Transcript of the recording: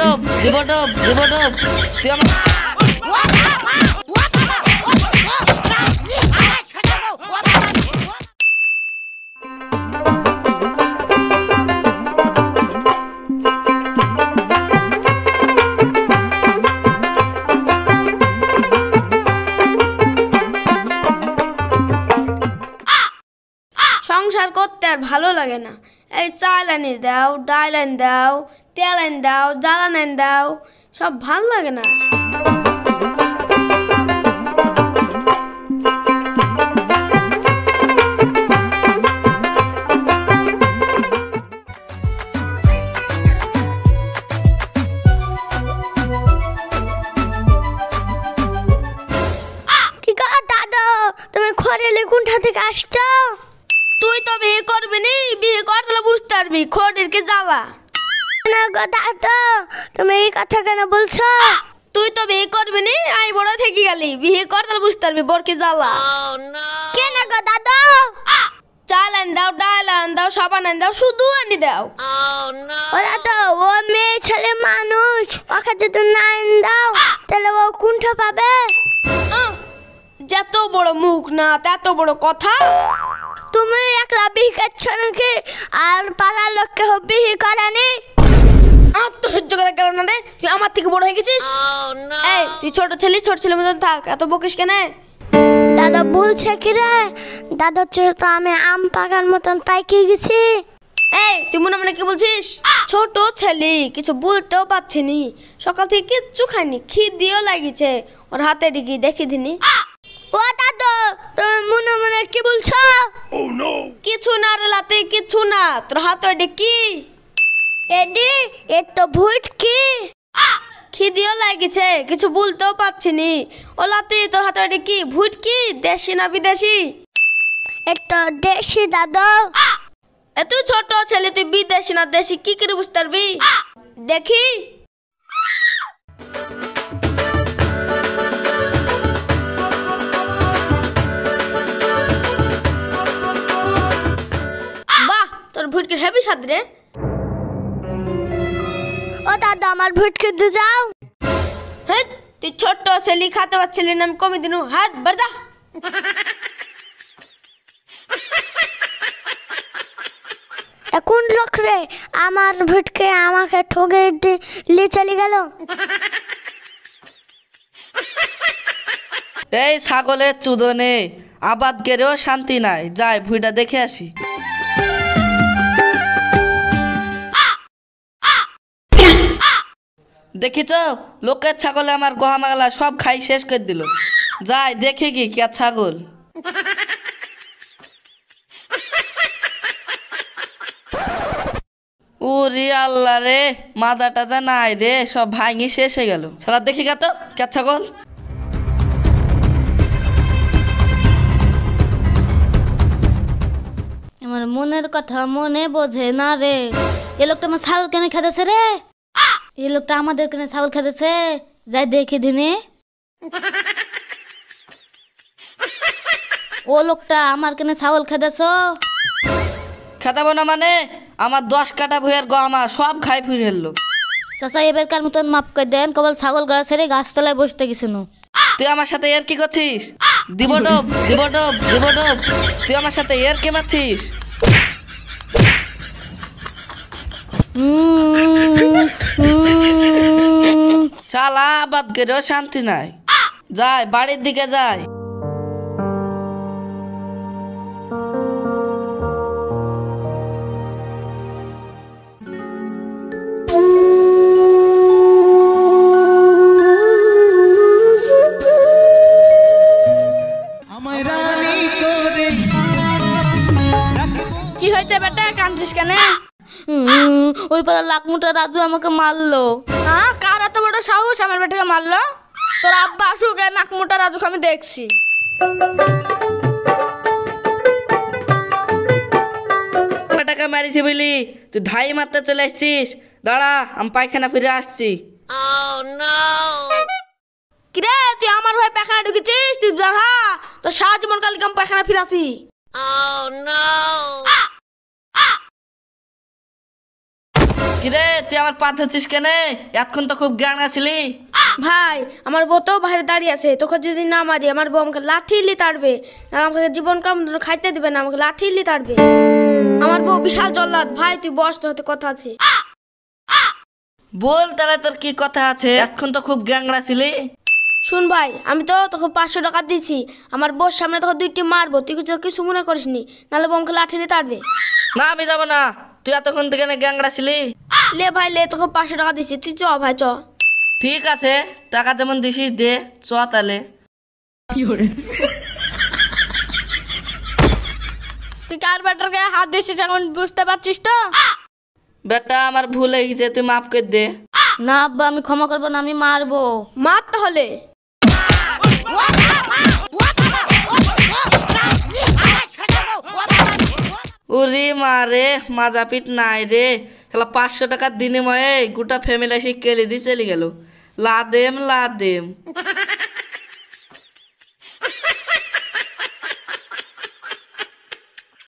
ডব দিব ডব দিব ডব তুই আমার সংসার করতে আর ভালো লাগে না। এই চাল আনি দাও, ডাল আনি দাও, তেল আনি দাও, জ্বালান আনি দাও, সব ভাল লাগে না। কি গো দাদা, তুমি খড়েলে কোনটা থেকে আসছো? তুই তো বিয়ে করবি নি, বিয়ে করলে বুঝতে পারবি খড়ের কি জ্বালা। না গো দাদা, তুমি এই কথা কেন বলছো? তুই তো বিয়ে করবি নি, আই বড় থেকে গেলি, বিয়ে করলে বুঝতে পারবি বর কি জ্বালা। কেন গো দাদা? চাল আনি দাও, ডাল আনি দাও, সাবান আনি দাও, শুধু আনি দাও। ও দাদা, ও মেয়ে ছেলে মানুষ, ওকে যদি না এনে দাও তাহলে ও কোনটা পাবে? যত বড় মুখ না তত বড় কথা। তুমি একলা বিয়ে করছো নাকি? আর পাড়ার লোককে বিয়ে করেনি? আত্মসহ্য করা গেল না রে, তুই আমার থেকে বড় হয়ে গেছিস। এই তুই ছোট ছেলে মতন থাক, এত বকিস কেন? দাদা বলছে কি রে, দাদার চেয়ে তো আমি আম পাকার মতন পাইকে গেছি। এই তুই মনে মনে কি বলছিস? ছোট ছেলে কিছু বলতেও পারছি নি, সকাল থেকে কিচ্ছু খাইনি, খিদেও লাগিছে, ওর হাতে ডিগি দেখি দিনি। ও দাদা, তুমি মনে মনে কি বলছো? কিছু না রে লাতে, কিছু না। তোর হাতে ডি কি? এডি এ তো ভূত কি? খিদেও লাগিছে, কিছু বলতেও পারছি নি। ও লাতে তোর হাতে ডি কি? ভুট কি? দেশি না বিদেশি? একটা দেশি দাদা। এত ছোট ছেলে, তুই বিদেশি না দেশি কি করে বুঝতে পারবি? দেখি বাহ, তোর ভুটকির হেভি স্বাদ রে। ও দাদা, আমার ভুটকে দিয়ে যাও। হ্যাঁ, তুই ছোট ছেলে খাতে পারছিলি না, আমি কমে দিনু, হাত বাড়া। কোন লোক রে আমার ভুটকে আমাকে ঠকে দিয়ে চলে গেল? এই ছাগলের চুদনে আবাদ কেড়েও শান্তি নাই, যাই ভুইটা দেখে আসি। দেখিছ লোকের ছাগলে আমার গহামাগলা সব খাই শেষ করে দিল। যাই দেখে কি কে ছাগল। ওরে আল্লাহ রে, মাজা টাজা নাই রে, সব ভাঙি শেষ হয়ে গেল। সারা দেখি গা তো কে ছাগল। আমার মনের কথা মনে বোঝে না রে। এ লোকটা আমার ছাগল কেন খেতেছে রে? এই লোকটা আমাদের কেন ছাগল খেতেছে? যাই দেখি দিনে। ও লোকটা আমার কেন ছাগল খেতেছ? খেতাবো না মানে? আমার 10 কাটা ভুঁইয়ের গহমা সব খাই ফিরে এলো। চাচা এবারকার মতন মাপ করে দেন, কেবল ছাগল গড়া ছেড়ে গাছতলায় বসতে গেছিল। তুই আমার সাথে এর কি করছিস? দিব ডব দিব ডব দিব ডব, তুই আমার সাথে এর কি মারছিস? শালা আবাদ কেড়েও শান্তি নাই, যাই বাড়ির দিকে যাই। কি হয়েছে বেটা, কাঁদছিস কেন? ওই পাড়া লাকমুটা রাজু আমাকে মারলো। হ্যাঁ, কার এত বড় সাহস আমার বেটাকে মারলো? তোর আব্বা আসুক, নাকমুটা রাজুকে আমি দেখছি। টাকা মারিছি বলি তুই ধাই মারতে চলে আসছিস? দাঁড়া, আমি পায়খানা ফিরে আসছি। কিরে, তুই আমার ভাই পায়খানা ঢুকেছিস? তুই দাঁড়া, তোর সারা জীবন কালকে আমি পায়খানা ফিরাছি। কি কিরে তুই আমার পা ধরছিস কেনে? এতক্ষণ তো খুব জ্ঞান আছিলি। ভাই আমার বউ তো বাইরে দাঁড়িয়ে আছে, তোকে যদি না মারি আমার বউ আমাকে লাঠিলি তাড়বে, না আমাকে জীবন কাম খাইতে দিবে না, আমাকে লাঠিলি তাড়বে। আমার বউ বিশাল জল্লাদ। ভাই তুই বস, তোর হাতে কথা আছে। বল তাহলে তোর কি কথা আছে? এতক্ষণ তো খুব গ্যাংরা ছিলি। শুন ভাই, আমি তো তোকে 500 টাকা দিছি, আমার বউর সামনে তোকে 2টি মারবো, তুই কিছু মনে করিস নি, নাহলে বউ আমাকে লাঠিলি তাড়বে। না আমি যাবো না, তুই এতক্ষণ থেকে গ্যাংরা ছিলি। লে ভাই লে, তোকে 500 টাকা দিছি, তুই চ ভাই চ। ঠিক আছে, টাকা যেমন দিছিস দে, চ তাহলে। তুই কার বেটার গায়ে হাত দিছিস এখন বুঝতে পারছিস তো? বেটা আমার ভুল হয়ে গেছে, তুই মাফ করে দে। না আব্বা, আমি ক্ষমা করবো না, আমি মারবো। মার তাহলে। উরি মারে মাজা পিট নাই রে, খেলা 500 টাকার বিনিময়ে গোটা ফ্যামিলি এসে কেলে দিয়ে চলে গেল। লাদেম লাদেম।